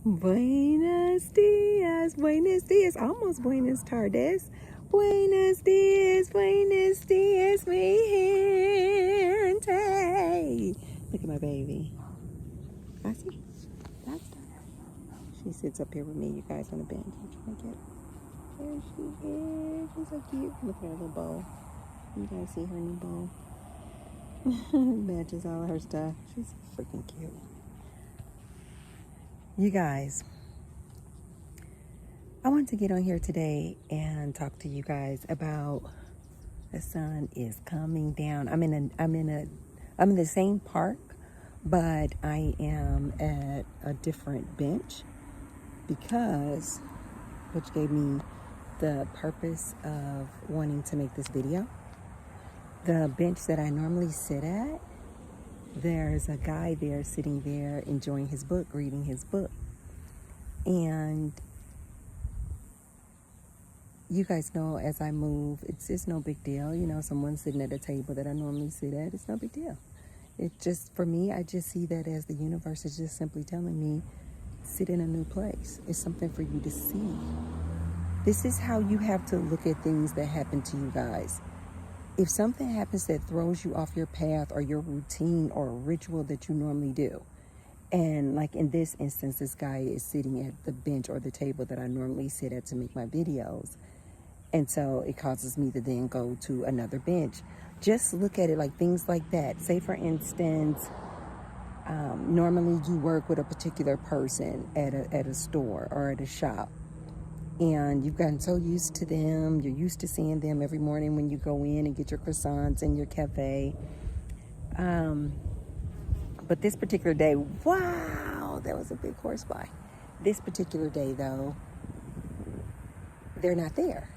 Buenos dias, almost buenas tardes. Buenos dias, mi gente. Look at my baby. I see. That's her. She sits up here with me, you guys, on the bench. I'm trying to get. There she is. She's so cute. Look at her little bow. You guys see her new bow? Matches all of her stuff. She's so freaking cute. You guys, I wanted to get on here today and talk to you guys about the sun is coming down. I'm in the same park, but I am at a different bench because, which gave me the purpose of wanting to make this video. The bench that I normally sit at, there's a guy there sitting there enjoying his book, reading his book. And you guys know as I move, it's no big deal. You know, someone sitting at a table that I normally sit at, it's no big deal. It just, for me, I just see that as the universe is just simply telling me, sit in a new place. It's something for you to see. This is how you have to look at things that happen to you guys. If something happens that throws you off your path or your routine or a ritual that you normally do, and like in this instance, this guy is sitting at the bench or the table that I normally sit at to make my videos. And so it causes me to then go to another bench. Just look at it like things like that. Say, for instance, normally you work with a particular person at a store or at a shop. And you've gotten so used to them. You're used to seeing them every morning when you go in and get your croissants in your cafe. But this particular day, wow, there was a big horsefly. This particular day, though, they're not there.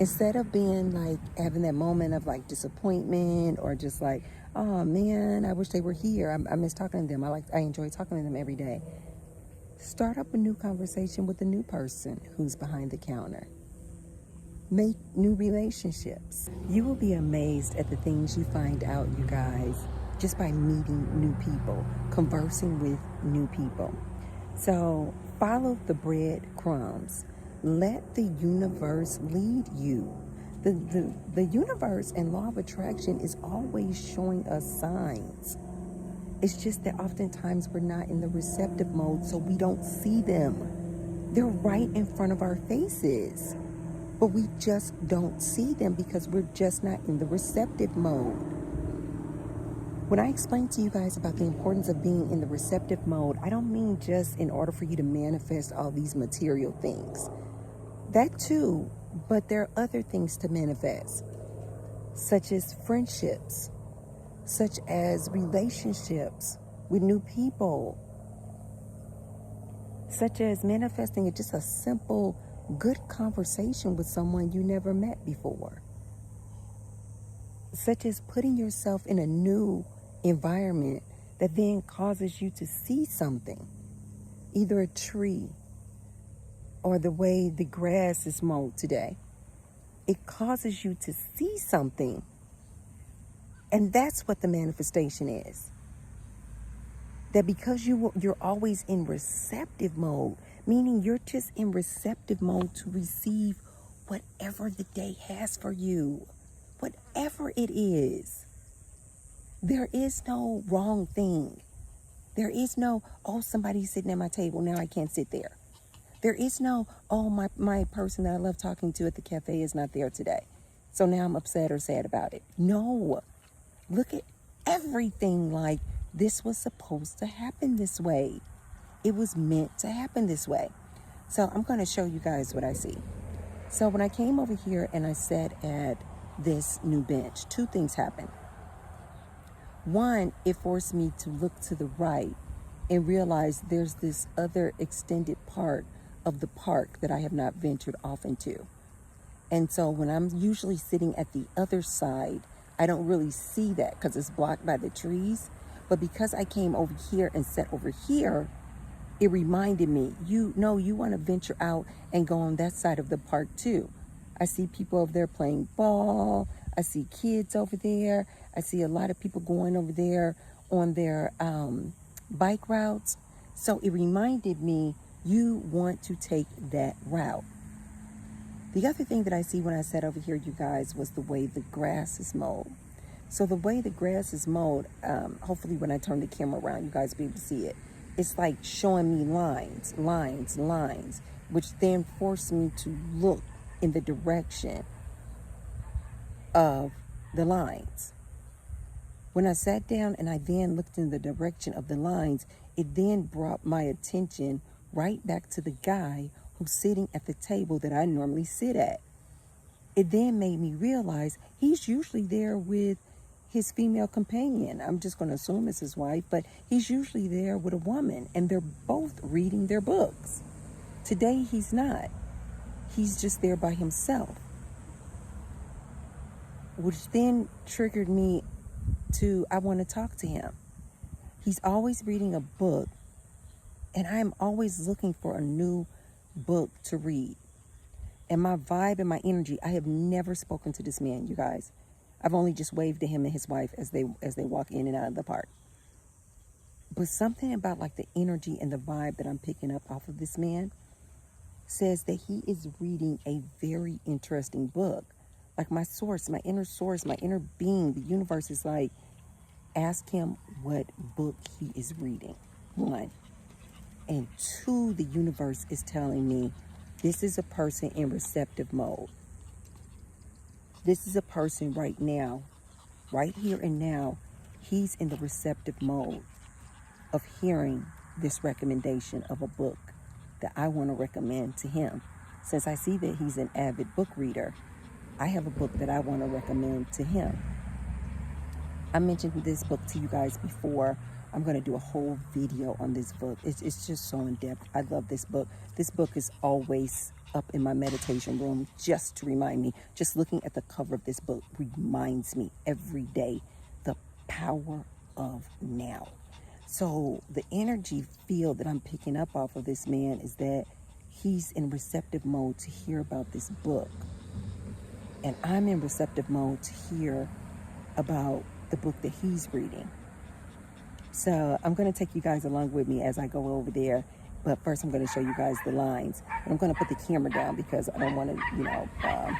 Instead of being like having that moment of like disappointment or just like, oh man, I wish they were here. I miss talking to them. I enjoy talking to them every day. Start up a new conversation with a new person who's behind the counter. Make new relationships. You will be amazed at the things you find out, you guys, just by meeting new people, conversing with new people. So follow the breadcrumbs. Let the universe lead you. The universe and law of attraction is always showing us signs. It's just that oftentimes we're not in the receptive mode, so we don't see them. They're right in front of our faces, but we just don't see them because we're just not in the receptive mode. When I explain to you guys about the importance of being in the receptive mode, I don't mean just in order for you to manifest all these material things. That too, but there are other things to manifest, such as friendships, such as relationships with new people, such as manifesting just a simple, good conversation with someone you never met before, such as putting yourself in a new environment that then causes you to see something, either a tree or the way the grass is mowed today. It causes you to see something. And that's what the manifestation is. That because you're always in receptive mode, meaning you're just in receptive mode to receive whatever the day has for you, whatever it is. There is no wrong thing. There is no, oh, somebody's sitting at my table, now I can't sit there. There is no, oh, my person that I love talking to at the cafe is not there today, so now I'm upset or sad about it. No. Look at everything like this was supposed to happen this way. It was meant to happen this way. So I'm going to show you guys what I see. So when I came over here and I sat at this new bench, two things happened. One, it forced me to look to the right and realize there's this other extended part of the park that I have not ventured off into. And so when I'm usually sitting at the other side, I don't really see that because it's blocked by the trees. But because I came over here and sat over here, it reminded me, you want to venture out and go on that side of the park too. I see people over there playing ball. I see kids over there. I see a lot of people going over there on their bike routes. So it reminded me, you want to take that route. The other thing that I see when I sat over here, you guys, was the way the grass is mowed. So the way the grass is mowed, hopefully when I turn the camera around, you guys will be able to see it. It's like showing me lines, which then force me to look in the direction of the lines. When I sat down and I then looked in the direction of the lines, it then brought my attention right back to the guy who's sitting at the table that I normally sit at. It then made me realize he's usually there with his female companion. I'm just going to assume it's his wife, but he's usually there with a woman, and they're both reading their books. Today, he's not. He's just there by himself, which then triggered me to, I want to talk to him. He's always reading a book, and I'm always looking for a new book to read. And my vibe and my energy, I have never spoken to this man, you guys. I've only just waved to him and his wife as they walk in and out of the park. But something about like the energy and the vibe that I'm picking up off of this man says that he is reading a very interesting book. Like my source, my inner being, the universe is like, ask him what book he is reading. 1. And 2, the universe is telling me this is a person in receptive mode. This is a person right now, right here and now, he's in the receptive mode of hearing this recommendation of a book that I want to recommend to him. Since I see that he's an avid book reader, I have a book that I want to recommend to him. I mentioned this book to you guys before. I'm going to do a whole video on this book. It's just so in depth. I love this book. This book is always up in my meditation room just to remind me. Just looking at the cover of this book reminds me every day the power of now. So the energy field that I'm picking up off of this man is that he's in receptive mode to hear about this book. And I'm in receptive mode to hear about the book that he's reading. So I'm going to take you guys along with me as I go over there. But first I'm going to show you guys the lines. And I'm going to put the camera down because I don't want to,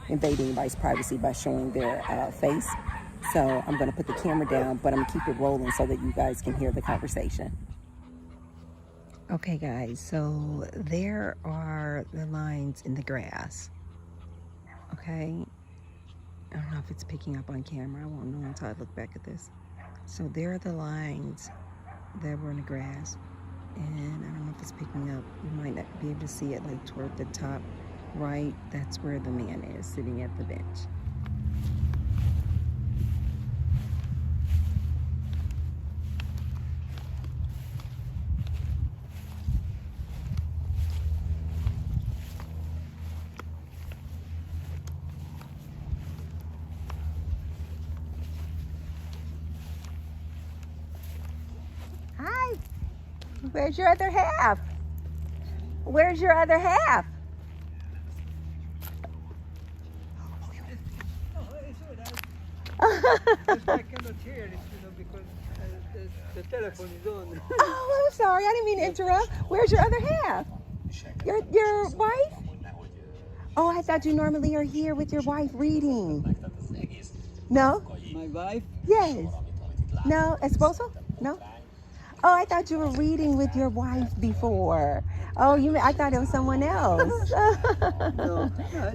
invade anybody's privacy by showing their face. So I'm going to put the camera down, but I'm going to keep it rolling so that you guys can hear the conversation. Okay, guys, so there are the lines in the grass. Okay. I don't know if it's picking up on camera. I won't know until I look back at this. So there are the lines that were in the grass. And I don't know if it's picking up. You might not be able to see it like toward the top right. That's where the man is sitting at the bench. Hi. Where's your other half? Where's your other half? I cannot hear it, because the telephone is on. Oh, I'm sorry. I didn't mean to interrupt. Where's your other half? Your wife? Oh, I thought you normally are here with your wife reading. No? My wife? Yes. No? Esposo? No? Oh, I thought you were reading with your wife before. Oh, I thought it was someone else. No,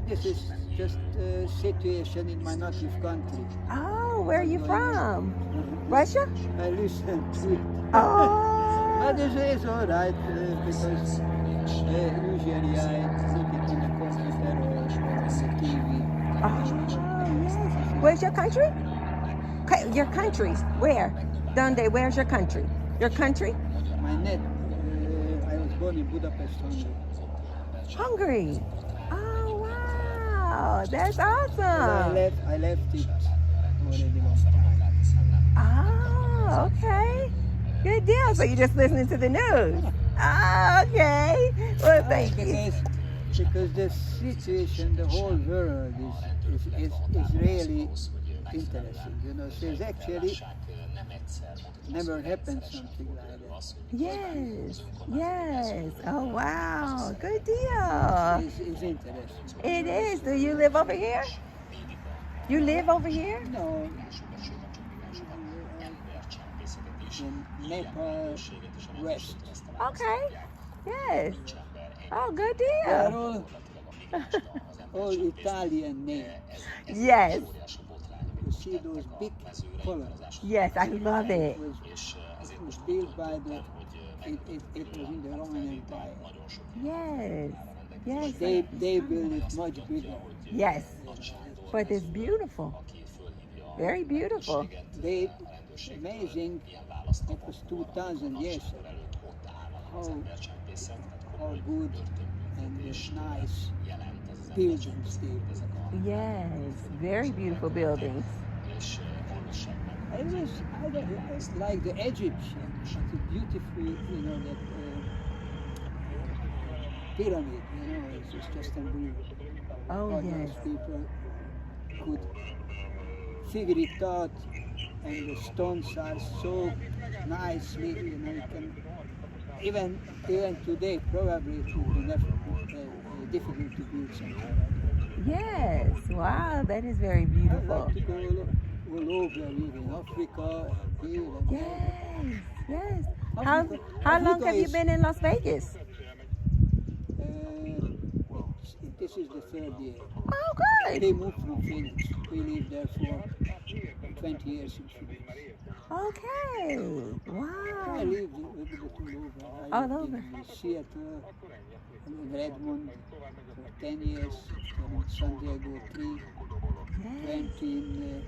this is just a situation in my native country. Oh, where are you from? Russia? I listen to it. Oh. But it's all right, because usually I look it in the computer or the TV. Oh, yes. Where's your country? Your country? Where? Donde? Where's your country? Your country? My net. I was born in Budapest, Hungary. Hungary. Oh, wow. That's awesome. I left it already long time. Oh, okay. Good deal. So you're just listening to the news. Oh, okay. Well, thank you. Because the situation, the whole world is really interesting, you know. Says actually never happened something like that. Yes, yes. Oh, wow. Good deal. It's interesting. It is. Do you live over here? You live over here? No, in Nepal, West. Okay. Yes. Oh, good They are deal. all Italian names. Yes. You see those big colors. Yes, I love it. It was built by it was in the Roman Empire. Yes. Yes. They built it much bigger. Yes. But it's beautiful. Very beautiful. Amazing, it was 2,000 years ago. How good and nice buildings they built. Yes. Very beautiful buildings. It's like the Egyptians, the beautiful, you know, that pyramid, you know, it's just unbelievable. Oh, How yes. those people could figure it out, and the stones are so nicely, you know, you can, even today probably it would be difficult to build something like that. Yes. Wow, that is very I beautiful. like to go all over, live in Africa, here and there. Yes. Yes. Africa- How long Africa have you is- been in Las Vegas? This is the third year. Oh, They good. moved from Phoenix. We lived there for 20 years in Phoenix. Okay. I Wow. lived a little bit all over. I All lived over. in Seattle, in Redmond for 10 years, then in San Diego 3, Yes. 20 in...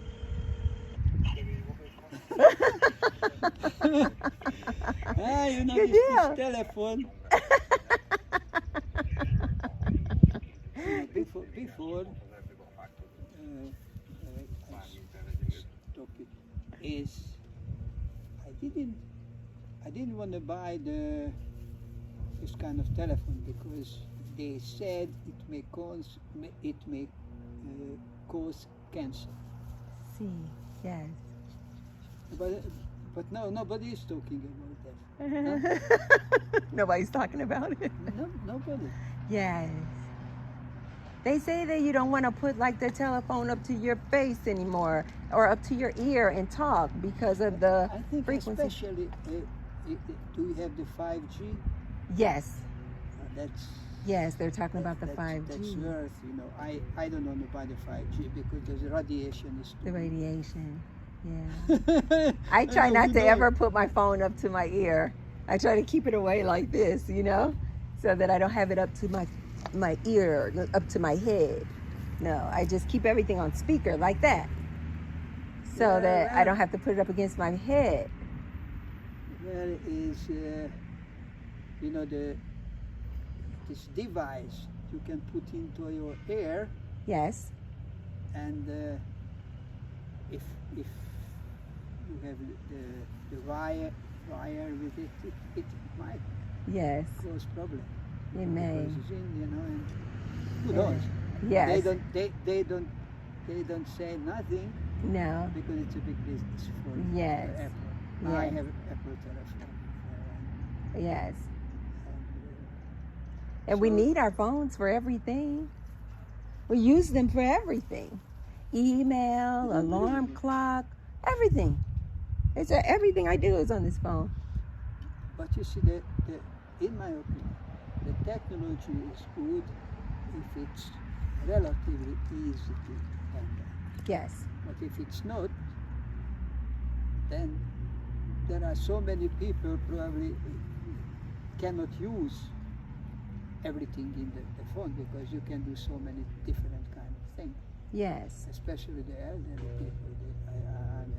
you know, Good this deal. telephone. Before I stop it, is I didn't want to buy this kind of telephone because they said it may cause cancer. See. Yes. But no, nobody is talking about that. Nobody's talking about it. No, nobody. Yes. They say that you don't want to put like the telephone up to your face anymore or up to your ear and talk because of the I think frequency. especially, do we have the 5G? Yes. That's Yes, they're talking about the that's 5G. Earth, you know. I don't want to buy the 5G because the radiation is The too radiation. Yeah. I try not to know. ever put my phone up to my ear. I try to keep it away like this, you know, so that I don't have it up to my ear, up to my head. No, I just keep everything on speaker like that, so Yeah, that I well. don't have to put it up against my head. There is, you know, this device you can put into your ear, Yes. and if you have the wire with it might Yes. cause problem. It may. Because it's in, you know, and who Yeah. knows? Yes. They don't say nothing No. because it's a big business for Yes. Apple. I Yes. have Apple telephone. Yes. And, And we so- need our phones for everything. We use them for everything. Email, alarm clock, everything. Everything I do is on this phone. But you see, in my opinion, the technology is good if it's relatively easy to handle. Yes. But if it's not, then there are so many people probably cannot use everything in the phone because you can do so many different kind of things. Yes. Especially the elderly people.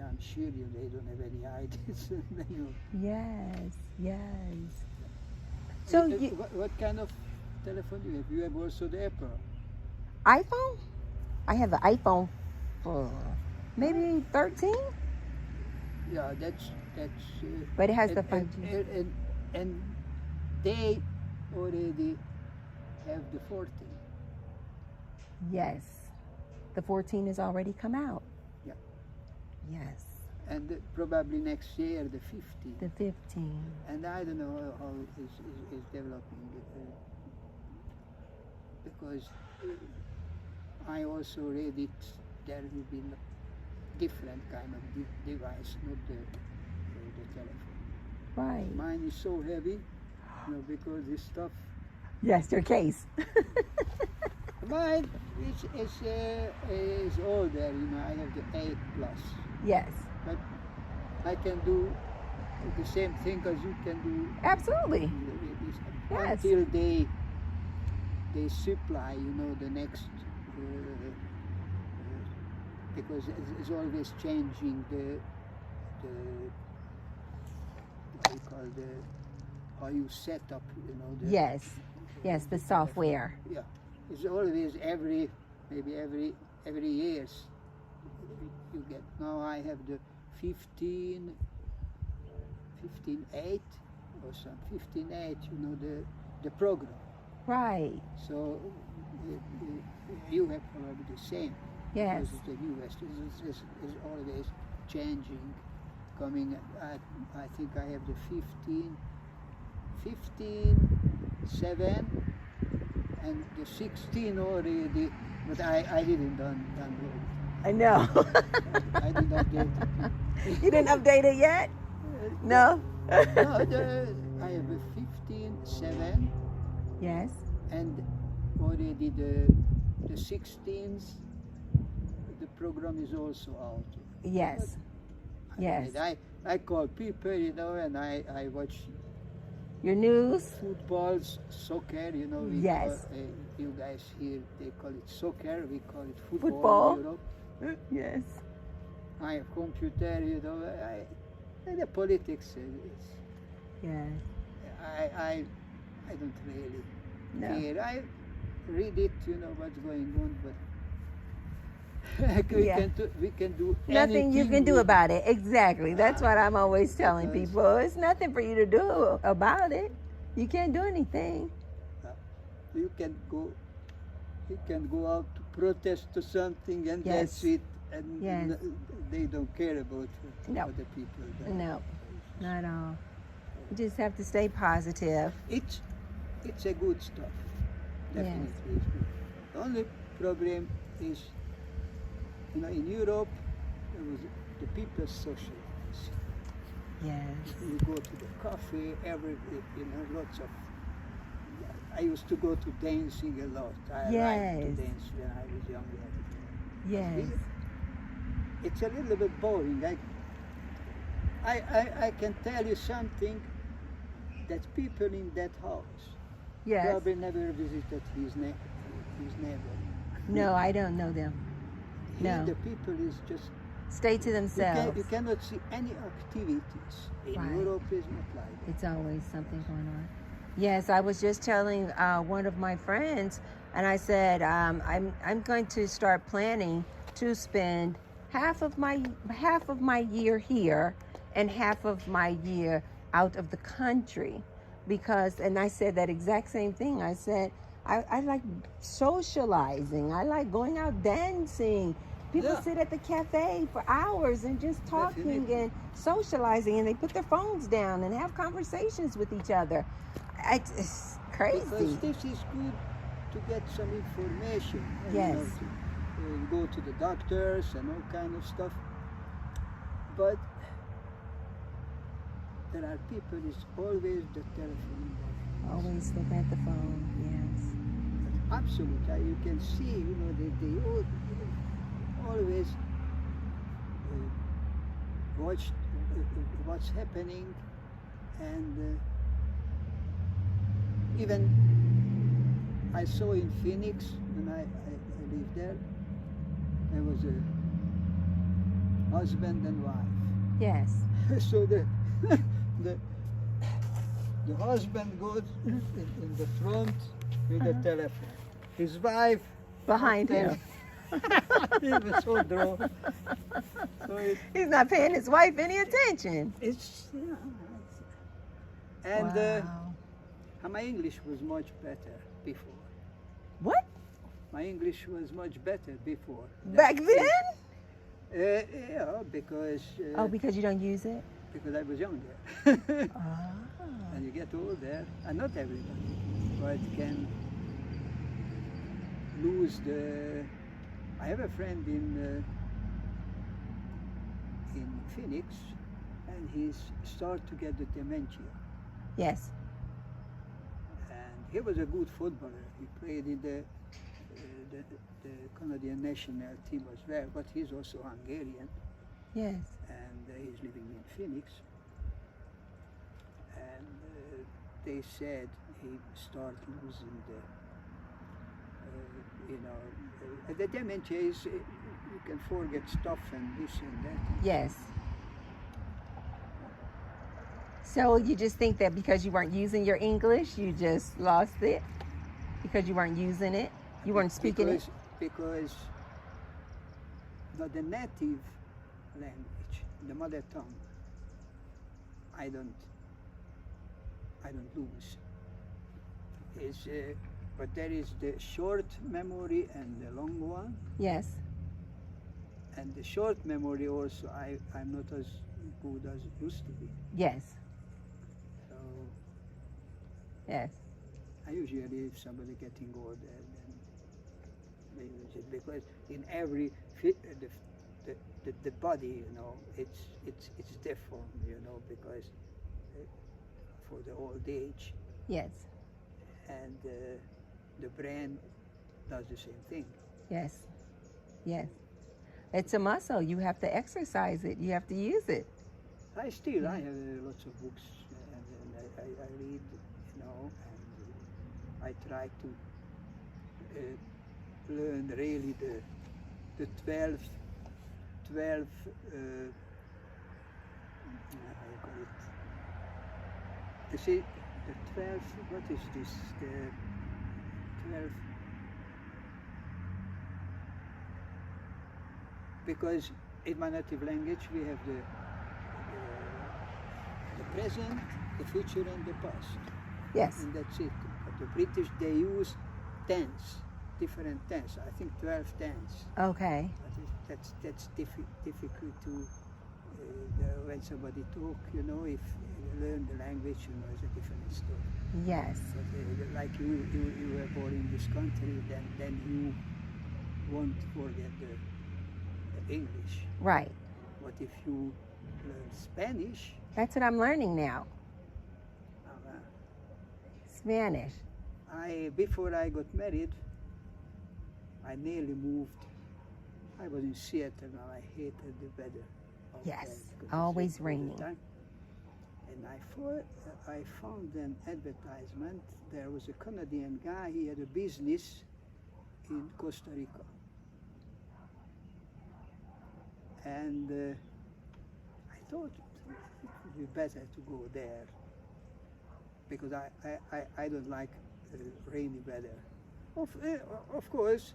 I'm sure they don't have any ideas. Yes. Yes. So you, What kind of telephone do you have? You have also the Apple. iPhone? I have an iPhone for maybe 13, Yeah, that's. but it has the and, 5G. and they already have the 14. Yes. The 14 has already come out. Yeah. Yes. And probably next year the 15. The 15. And I don't know how it is developing because I also read it. There will be different kind of device, not the telephone. Right. Mine is so heavy, because this stuff. Yes, your case. Mine is older. I have the 8 plus, Yes. but I can do the same thing as you can do. Absolutely. Yes. Until they supply, the next. Because it's always changing the what you call how you set up, Yes. Yes, the software. Yeah, it's always maybe every years you get. Now I have the 15.8 or some 15.8. The program. Right. So you have probably the same. Yes. Because it's the newest. It's always changing, coming. I think I have the 15.7 and the 16 already, but I didn't download. I know. I didn't update it. You didn't update it yet? No? No, I have a 15.7 Yes. and already the 16s. The program is also out. Yes. Yes. I call people, and I watch Your news? footballs, soccer, Yes. You guys here, they call it soccer, we call it football, Football? in Europe. Yes. I have computer, and the politics, Yes. I don't really No. care. I read it, what's going on, but we can do Nothing you can do with about it. Exactly. That's what I'm always telling because- people. It's nothing for you to do about it. You can't do anything. You can go out to protest to something, and Yes. that's it. And Yes. they don't care about No. other people. No, not at all. You just have to stay positive. It's a good stuff. Definitely, it's good. The only problem is, in Europe, the people socialize. Yes. You go to the cafe, lots of. I used to go to dancing a lot. I liked to Yes. dance when I was younger. Yes. It's a little bit boring. I can tell you something that people in that house Yes. probably never visited his neighbor. No, I don't know them. Here No. the people is just Stay to themselves. you cannot see any activities. In Right. Europe is not like that. It's always something going on. Yes, I was just telling one of my friends, and I said I'm going to start planning to spend half of my year here and half of my year out of the country, because, and I said that exact same thing. I said I like socializing. I like going out dancing. People Yeah. sit at the cafe for hours and just talking Definitely. and socializing, and they put their phones down and have conversations with each other. It's crazy. Because this is good to get some information. And, Yes. to go to the doctors and all kind of stuff. But there are people is always the telephone. Always look at the phone. Yes. Absolutely, you can see, they always watch what's happening, and even I saw in Phoenix when I lived there. There was a husband and wife. Yes. So the husband goes in the front with the telephone. His wife Behind after- him. He was so droll. So He's not paying his wife any attention. and Wow. my English was much better before. What? My English was much better before. Back then? Yeah, because Oh, because you don't use it? because I was younger. Ah. And you get older, and not everybody, but can lose the. I have a friend in Phoenix, and he's start to get the dementia. Yes. And he was a good footballer. He played in the, the Canadian national team as well, but he's also Hungarian, Yes. and he's living in Phoenix. And they said he started losing the dementia is you can forget stuff and this and that. Yes. So you just think that because you weren't using your English, you just lost it? Because you weren't using it? You weren't speaking it? Because the native language, the mother tongue, I don't lose. But there is the short memory and the long one. Yes. And the short memory also, I'm not as good as it used to be. Yes. So Yes. I usually, if somebody getting older, then they use it because in every the body, it's different, because for the old age, Yes. and the brain does the same thing. Yes. Yes. It's a muscle. You have to exercise it. You have to use it. I have lots of books, and I read, and I try to learn really the 12 how you call it? You see, the 12, what is this? The 12, because in my native language we have the present, the future, and the past. Yes. And that's it. But the British, they use tense, different tense. I think 12 tense. Okay. That's difficult to when somebody talk. If you learn the language, it's a different story. Yes. But, like you were born in this country, then you won't forget the English. Right. But if you learn Spanish, That's what I'm learning now. uh, Spanish. before I got married, I nearly moved. I was in Seattle and I hated the weather. Yes, always raining. And I found an advertisement. There was a Canadian guy, he had a business in Costa Rica. And I thought it would be better to go there because I don't like rainy weather. Of course,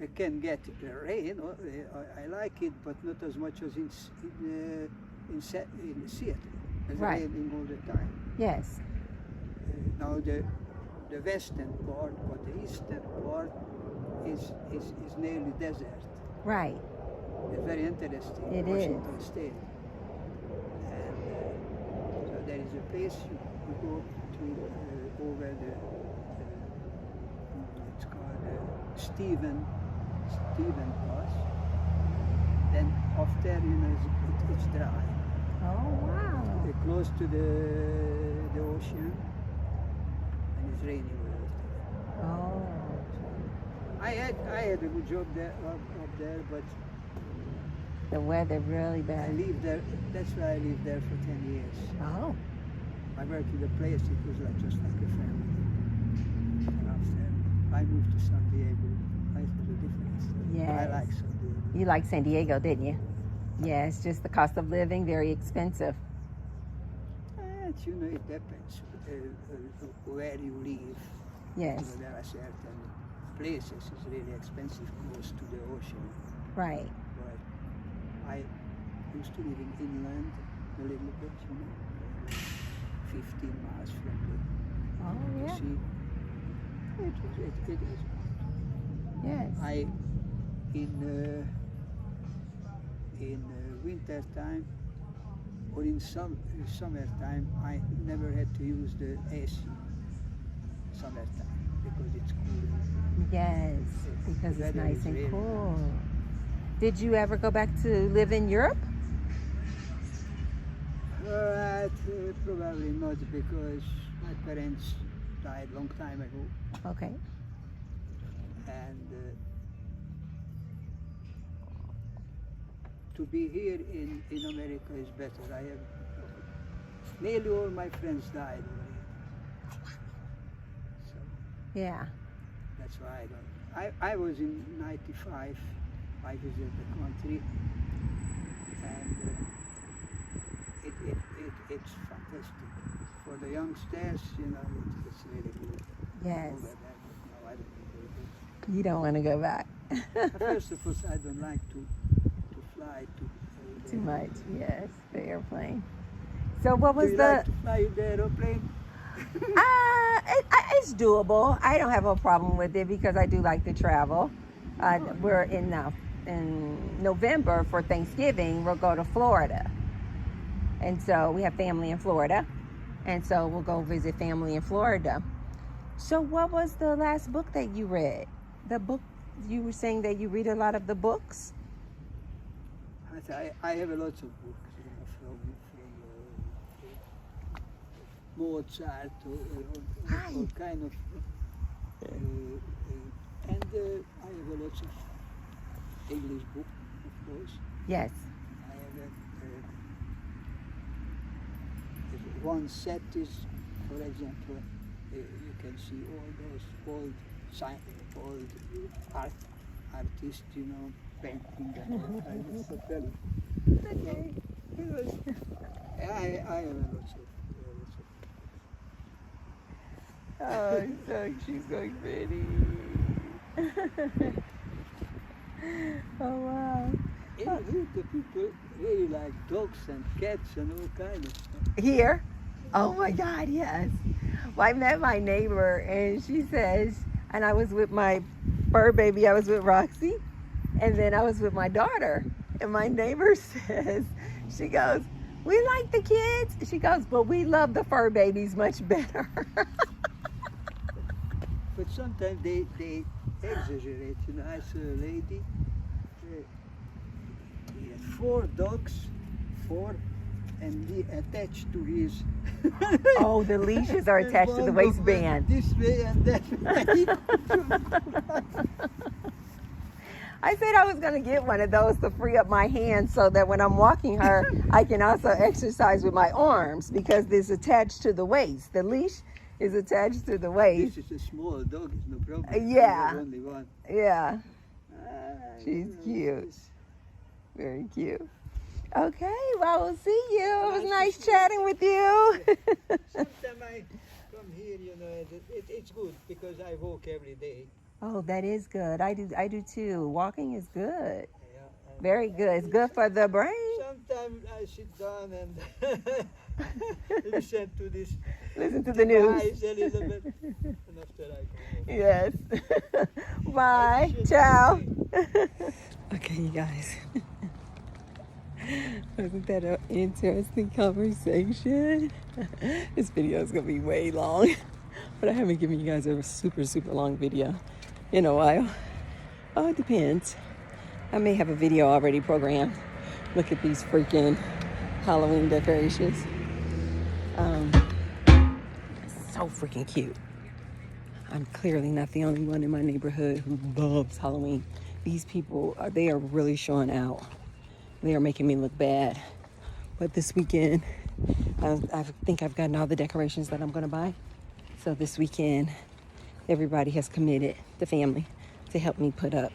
I can get rain. I like it, but not as much as in Seattle. It's Right. raining all the time. Yes. Now the western part, but the eastern part is nearly desert. Right. It's very interesting. It Washington State. And so there is a place you go to over it's called Stephen Pass. Then after it's dry. Oh, wow. Close to the ocean, and it's raining all the time. Oh. I had a good job there up there, but The weather really I bad. lived there. That's why I lived there for 10 years. Oh. I worked in the place. It was just like a family. And after I moved to San Diego, it was a different story. Yes. I like San Diego. You liked San Diego, didn't you? Yeah, it's just the cost of living, very expensive. It depends where you live. Yes. There are certain places it's really expensive close to the ocean. Right. But I used to live in inland a little bit, 15 miles from Oh, the yeah. sea. It is. Yes. in winter time or in summertime, I never had to use the AC summertime because it's cool. Yes, The because it's weather nice is and really cool. nice. Did you ever go back to live in Europe? Probably not because my parents died long time ago, Okay. and to be here in America is better. I have nearly all my friends died over here, so Yeah. that's why I don't. I was in '95. I visited the country, and it's fantastic for the youngsters. You know, it's really good. Yes. Over there, but no, I don't go You don't want to go back. there. First of all, I don't like to fly Too much. Yes, the airplane. So what Do was you the? like to fly the aeroplane? It's doable. I don't have a problem with it because I do like to travel. We're in November for Thanksgiving. We'll go to Florida, and so we have family in Florida, and so we'll go visit family in Florida. So, what was the last book that you read? The book you were saying that you read a lot of the books. I have a lot of books, you know, from Mozart or kind of, and I have a lot of English book, of course. Yes. I have one set is, for example, you can see all those old artists, you know, painting and all kinds of stuff. Okay. I have a lot of. Oh, so she's so pretty. Oh wow. Here the people really like dogs and cats and all kinds of stuff. Here? Oh my God, yes. Well, I met my neighbor and she says, and I was with my fur baby, I was with Roxy, and then I was with my daughter. And my neighbor says, she goes, we like the kids. She goes, but we love the fur babies much better. But sometimes they exaggerate. You know, I saw a lady, he had 4 dogs, and he attached to his. Oh, the leashes are attached to the waistband. This way and that way. I said I was going to get one of those to free up my hands so that when I'm walking her, I can also exercise with my arms because this is attached to the waist. The leash is attached to the waist. This is a small dog, it's no problem. Yeah. I have only one. Yeah, Ah, she's you know, cute. it's- Very cute. Okay, well, we'll see you. It was Nice nice to see you. chatting with you. Sometimes I come here, you know, it's good because I walk every day. Oh, that is good. I do too. Walking is good. Yeah, and Very good. It's good for the brain. sometimes I sit down and listen to this. Listen to the news. device a little bit, and after I go home. Yes. Bye. Nice to Ciao. meet you. Okay, you guys. Wasn't that an interesting conversation? This video is going to be way long, but I haven't given you guys a super, super long video in a while. Oh, it depends. I may have a video already programmed. Look at these freaking Halloween decorations. So freaking cute. I'm clearly not the only one in my neighborhood who loves Halloween. These people, they are really showing out. They are making me look bad. But this weekend, I think I've gotten all the decorations that I'm gonna buy. So this weekend, everybody has committed, the family, to help me put up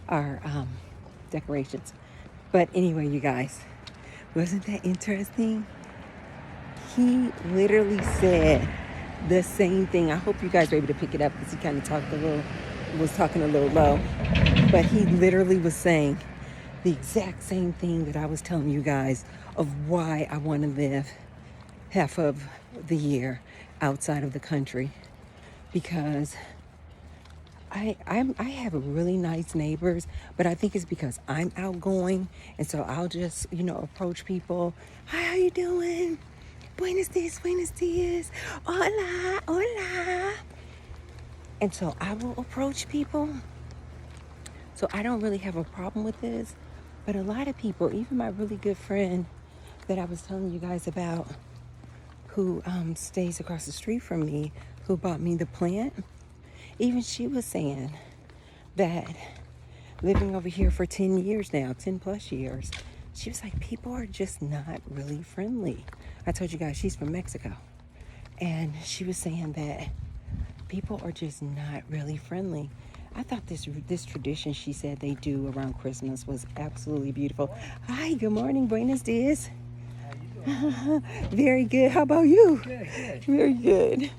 our decorations. But anyway, you guys, wasn't that interesting? He literally said the same thing. I hope you guys were able to pick it up because he kind of was talking a little low. But he literally was saying the exact same thing that I was telling you guys of why I want to live half of the year outside of the country. Because I have really nice neighbors, but I think it's because I'm outgoing, and so I'll just approach people. Hi, how you doing? Buenos dias, buenos dias. Hola, hola. And so I will approach people. So I don't really have a problem with this, but a lot of people, even my really good friend that I was telling you guys about, who stays across the street from me, who bought me the plant, even she was saying that living over here for 10 years now, 10 plus years, she was like, people are just not really friendly. I told you guys she's from Mexico. And she was saying that people are just not really friendly. I thought this tradition she said they do around Christmas was absolutely beautiful. Hi, good morning, buenos dias. Very good. How about you? Good, good. Very good.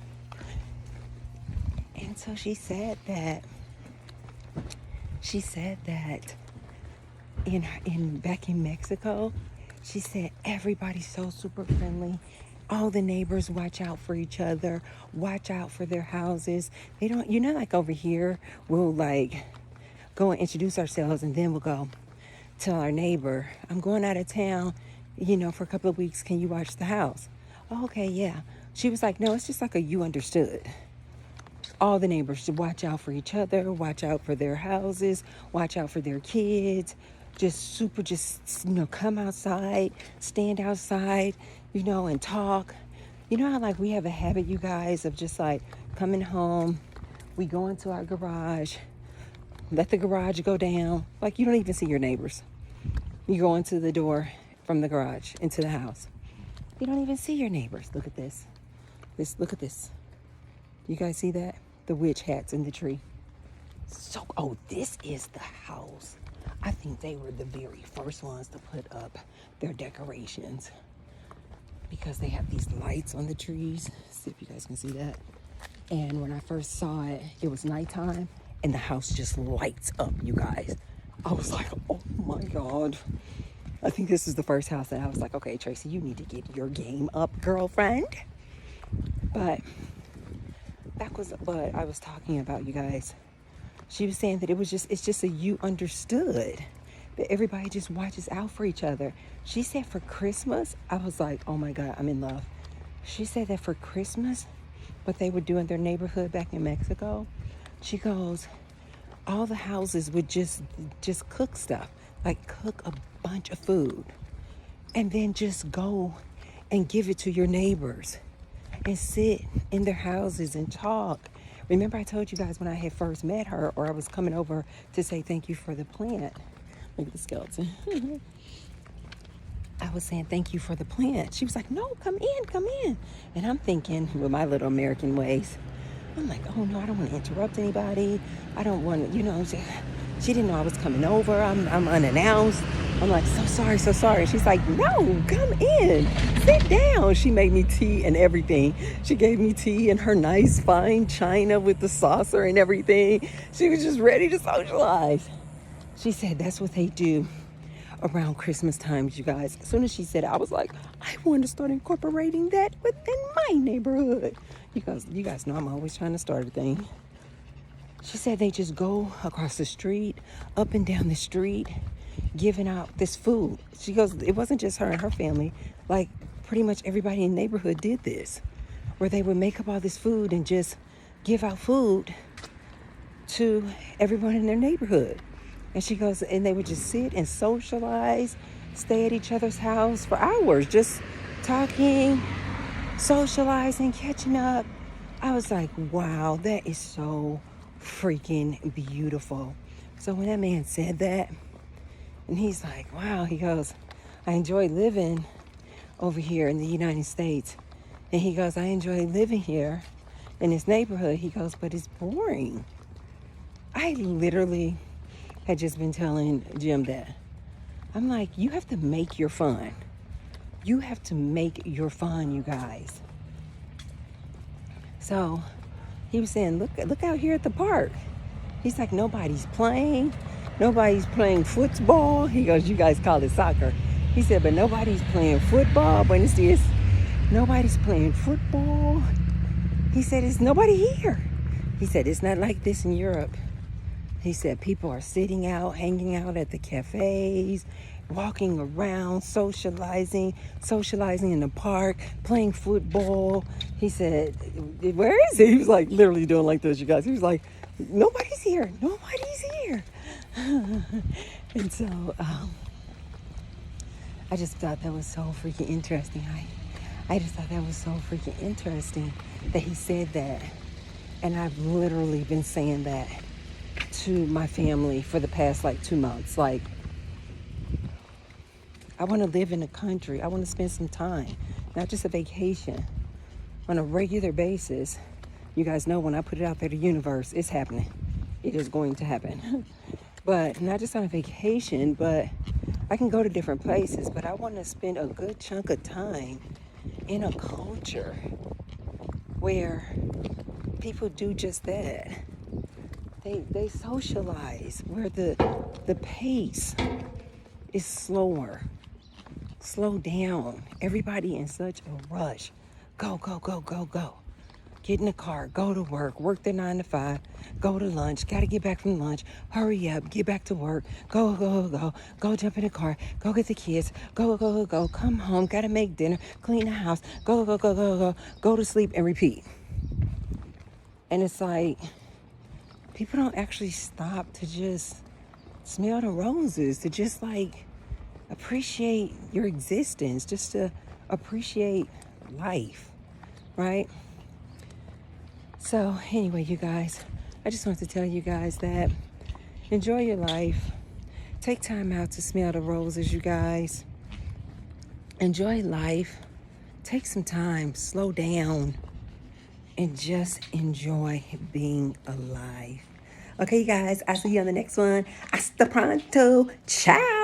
And so she said that back in Mexico, she said everybody's so super friendly. All the neighbors watch out for each other, watch out for their houses. They don't, like over here, we'll like go and introduce ourselves, and then we'll go tell our neighbor, I'm going out of town, for a couple of weeks. Can you watch the house? Oh, okay, yeah. She was like, no, it's just like a you understood. All the neighbors should watch out for each other, watch out for their houses, watch out for their kids. Just come outside, stand outside, and talk. You know how like we have a habit, you guys, of just like coming home, we go into our garage, let the garage go down. Like you don't even see your neighbors. You go into the door from the garage into the house. You don't even see your neighbors. Look at this. Look at this. You guys see that? The witch hats in the tree. So, this is the house. I think they were the very first ones to put up their decorations, because they have these lights on the trees. See if you guys can see that. And when I first saw it, it was nighttime and the house just lights up, you guys. I was like, oh my God. I think this is the first house that I was like, okay, Tracy, you need to get your game up, girlfriend. But that was what I was talking about, you guys. She was saying that it's just a you understood. That everybody just watches out for each other. She said for Christmas, I was like, oh my God, I'm in love. She said that for Christmas, what they would do in their neighborhood back in Mexico, she goes, all the houses would just cook stuff, like cook a bunch of food, and then just go and give it to your neighbors and sit in their houses and talk. Remember I told you guys when I had first met her, or I was coming over to say thank you for the plant. Look at the skeleton. I was saying thank you for the plant. She was like, no, come in. And I'm thinking with my little American ways, I'm like, oh no, I don't want to interrupt anybody. I don't want to, she didn't know I was coming over. I'm unannounced. I'm like, so sorry. She's like, no, come in, sit down. She made me tea and everything. She gave me tea in her nice fine china with the saucer and everything. She was just ready to socialize. She said that's what they do around Christmas times, you guys. As soon as she said it, I was like, I want to start incorporating that within my neighborhood. You guys know I'm always trying to start a thing. She said they just go across the street, up and down the street, giving out this food. She goes, it wasn't just her and her family. Like pretty much everybody in the neighborhood did this, where they would make up all this food and just give out food to everyone in their neighborhood. And she goes, and they would just sit and socialize, stay at each other's house for hours, just talking, socializing, catching up. I was like, wow, that is so freaking beautiful. So when that man said that, and he's like, wow, he goes, I enjoy living over here in the United States. And he goes, I enjoy living here in this neighborhood. He goes, but it's boring. I literally had just been telling Jim that. I'm like, you have to make your fun. You have to make your fun, you guys. So he was saying, look out here at the park. He's like, nobody's playing football. He goes, you guys call it soccer. He said, but nobody's playing football. Buenos dias. Nobody's playing football. He said, it's nobody here. He said, it's not like this in Europe. He said, people are sitting out, hanging out at the cafes, walking around, socializing in the park, playing football. He said, where is he? He was like literally doing like this, you guys. He was like, nobody's here. Nobody's here. And so I just thought that was so freaking interesting. I just thought that was so freaking interesting that he said that. And I've literally been saying that to my family for the past like 2 months. Like, I want to live in a country. I want to spend some time, not just a vacation, on a regular basis. You guys know when I put it out there to the universe, it's happening. It is going to happen. But not just on a vacation, but I can go to different places, but I want to spend a good chunk of time in a culture where people do just that. They socialize, where the pace is slower. Slow down. Everybody in such a rush. Go, go, go, go, go. Get in the car, go to work their 9 to 5, go to lunch, gotta get back from lunch, hurry up, get back to work, go, go, go, go jump in the car, go get the kids, go, go, go, go, come home, gotta make dinner, clean the house, go, go, go, go, go, go to sleep and repeat. And it's like, people don't actually stop to just smell the roses, to just like appreciate your existence, just to appreciate life, right? So anyway, you guys, I just want to tell you guys that enjoy your life. Take time out to smell the roses, you guys. Enjoy life. Take some time, slow down, and just enjoy being alive. Okay, you guys, I'll see you on the next one. Hasta pronto. Ciao.